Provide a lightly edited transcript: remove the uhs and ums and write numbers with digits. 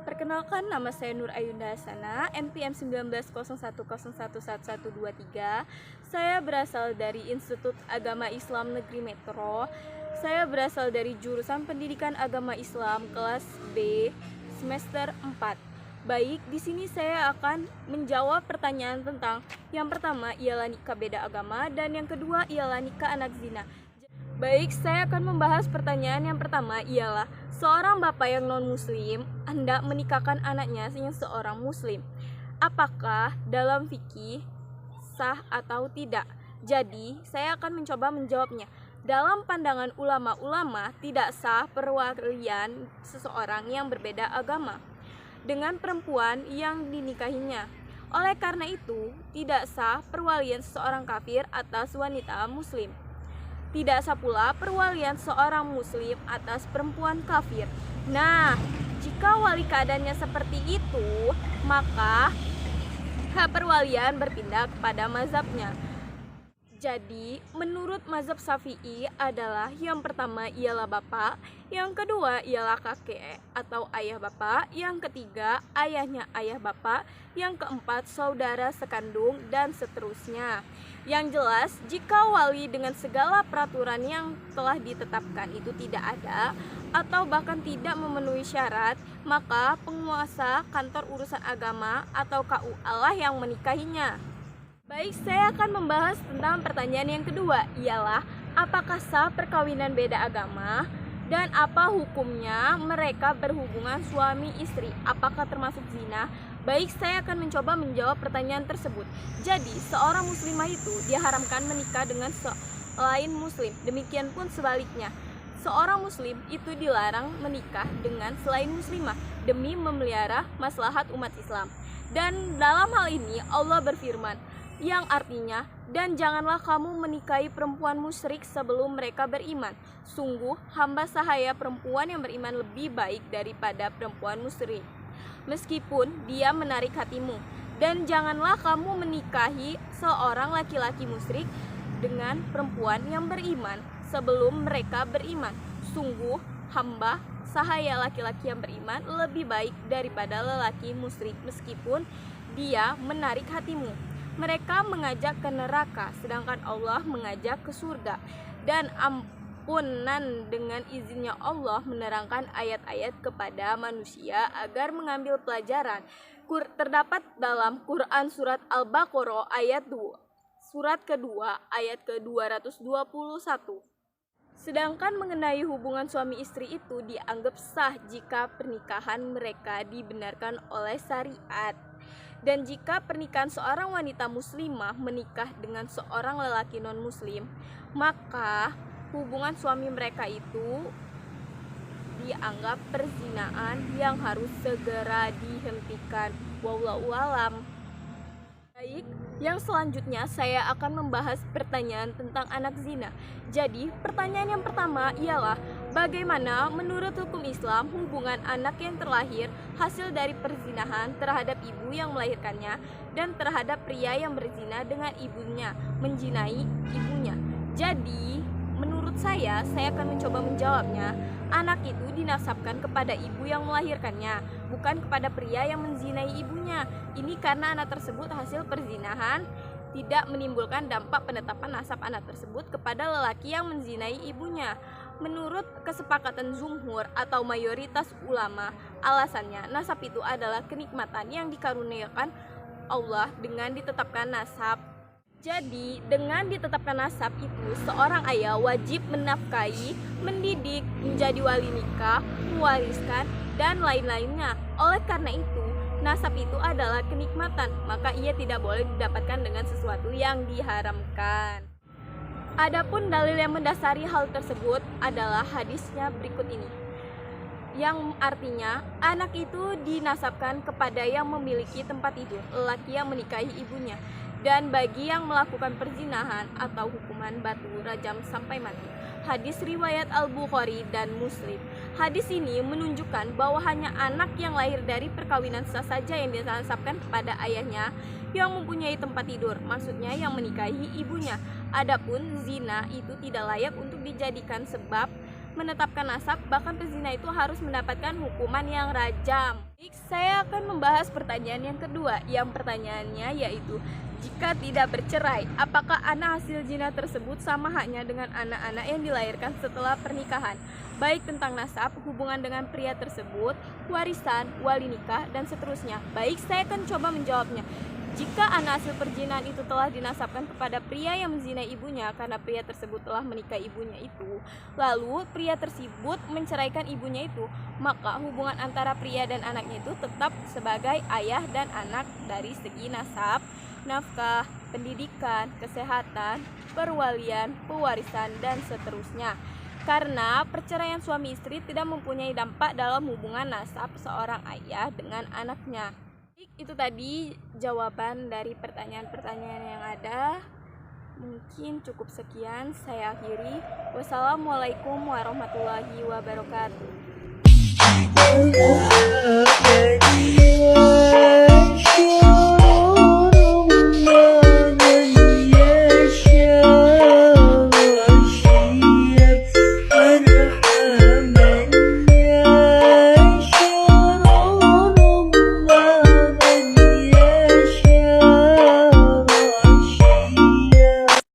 Perkenalkan, nama saya Nur Ayunda Hasana, NPM 190101111123. Saya berasal dari Institut Agama Islam Negeri Metro. Saya berasal dari jurusan Pendidikan Agama Islam kelas B semester 4. Baik, di sini saya akan menjawab pertanyaan tentang yang pertama ialah nikah beda agama dan yang kedua ialah nikah anak zina. Baik, saya akan membahas pertanyaan yang pertama ialah seorang bapak yang non-muslim hendak menikahkan anaknya yang seorang muslim. Apakah dalam fikih sah atau tidak? Jadi, saya akan mencoba menjawabnya. Dalam pandangan ulama-ulama, tidak sah perwalian seseorang yang berbeda agama dengan perempuan yang dinikahinya. Oleh karena itu, tidak sah perwalian seseorang kafir atas wanita muslim. Tidak sah pula perwalian seorang muslim atas perempuan kafir. Nah, jika wali keadaannya seperti itu, maka hak perwalian berpindah kepada mazhabnya. Jadi, menurut mazhab Syafi'i adalah yang pertama ialah bapak, yang kedua ialah kakek atau ayah bapak, yang ketiga ayahnya ayah bapak, yang keempat saudara sekandung, dan seterusnya. Yang jelas, jika wali dengan segala peraturan yang telah ditetapkan itu tidak ada atau bahkan tidak memenuhi syarat, maka penguasa kantor urusan agama atau KUA lah yang menikahinya. Baik, saya akan membahas tentang pertanyaan yang kedua, ialah apakah sah perkawinan beda agama dan apa hukumnya mereka berhubungan suami istri, apakah termasuk zina? Baik, saya akan mencoba menjawab pertanyaan tersebut. Jadi, seorang muslimah itu diharamkan menikah dengan selain muslim, demikian pun sebaliknya. Seorang muslim itu dilarang menikah dengan selain muslimah demi memelihara maslahat umat Islam. Dan dalam hal ini Allah berfirman, yang artinya, dan janganlah kamu menikahi perempuan musyrik sebelum mereka beriman. Sungguh, hamba sahaya perempuan yang beriman lebih baik daripada perempuan musyrik, meskipun dia menarik hatimu. Dan janganlah kamu menikahi seorang laki-laki musyrik dengan perempuan yang beriman sebelum mereka beriman. Sungguh, hamba sahaya laki-laki yang beriman lebih baik daripada lelaki musyrik, meskipun dia menarik hatimu. Mereka mengajak ke neraka, sedangkan Allah mengajak ke surga. Dan ampunan dengan izinnya Allah menerangkan ayat-ayat kepada manusia agar mengambil pelajaran. Terdapat dalam Quran surat Al-Baqarah ayat 2, surat kedua ayat ke-221. Sedangkan mengenai hubungan suami istri itu dianggap sah jika pernikahan mereka dibenarkan oleh syariat. Dan jika pernikahan seorang wanita muslimah menikah dengan seorang lelaki non-muslim, maka hubungan suami mereka itu dianggap perzinaan yang harus segera dihentikan. Wallahu a'lam. Baik, yang selanjutnya saya akan membahas pertanyaan tentang anak zina. Jadi, pertanyaan yang pertama ialah bagaimana menurut hukum Islam hubungan anak yang terlahir hasil dari perzinahan terhadap ibu yang melahirkannya dan terhadap pria yang berzina dengan ibunya, menjinai ibunya. Jadi, menurut saya akan mencoba menjawabnya. Anak itu dinasabkan kepada ibu yang melahirkannya, bukan kepada pria yang menzinai ibunya. Ini karena anak tersebut hasil perzinahan tidak menimbulkan dampak penetapan nasab anak tersebut kepada lelaki yang menzinai ibunya. Menurut kesepakatan jumhur atau mayoritas ulama, alasannya nasab itu adalah kenikmatan yang dikaruniakan Allah dengan ditetapkan nasab. Jadi, dengan ditetapkan nasab itu, seorang ayah wajib menafkahi, mendidik, menjadi wali nikah, mewariskan, dan lain-lainnya. Oleh karena itu, nasab itu adalah kenikmatan, maka ia tidak boleh didapatkan dengan sesuatu yang diharamkan. Adapun dalil yang mendasari hal tersebut adalah hadisnya berikut ini, yang artinya anak itu dinasabkan kepada yang memiliki tempat tidur, lelaki yang menikahi ibunya. Dan bagi yang melakukan perzinahan atau hukuman batu rajam sampai mati. Hadis riwayat Al-Bukhari dan Muslim. Hadis ini menunjukkan bahwa hanya anak yang lahir dari perkawinan sah saja yang dinasabkan kepada ayahnya yang mempunyai tempat tidur, maksudnya yang menikahi ibunya. Adapun zina itu tidak layak untuk dijadikan sebab menetapkan nasab, bahkan pezina itu harus mendapatkan hukuman yang rajam. Baik, saya akan membahas pertanyaan yang kedua. Yang pertanyaannya yaitu, jika tidak bercerai, apakah anak hasil zina tersebut sama haknya dengan anak-anak yang dilahirkan setelah pernikahan? Baik tentang nasab, hubungan dengan pria tersebut, warisan, wali nikah, dan seterusnya. Baik, saya akan coba menjawabnya. Jika anak hasil perzinaan itu telah dinasabkan kepada pria yang menzinai ibunya karena pria tersebut telah menikahi ibunya itu, lalu pria tersebut menceraikan ibunya itu, maka hubungan antara pria dan anaknya itu tetap sebagai ayah dan anak dari segi nasab, nafkah, pendidikan, kesehatan, perwalian, pewarisan, dan seterusnya. Karena perceraian suami istri tidak mempunyai dampak dalam hubungan nasab seorang ayah dengan anaknya. Itu tadi jawaban dari pertanyaan-pertanyaan yang ada. Mungkin cukup sekian, saya akhiri. Wassalamualaikum warahmatullahi wabarakatuh.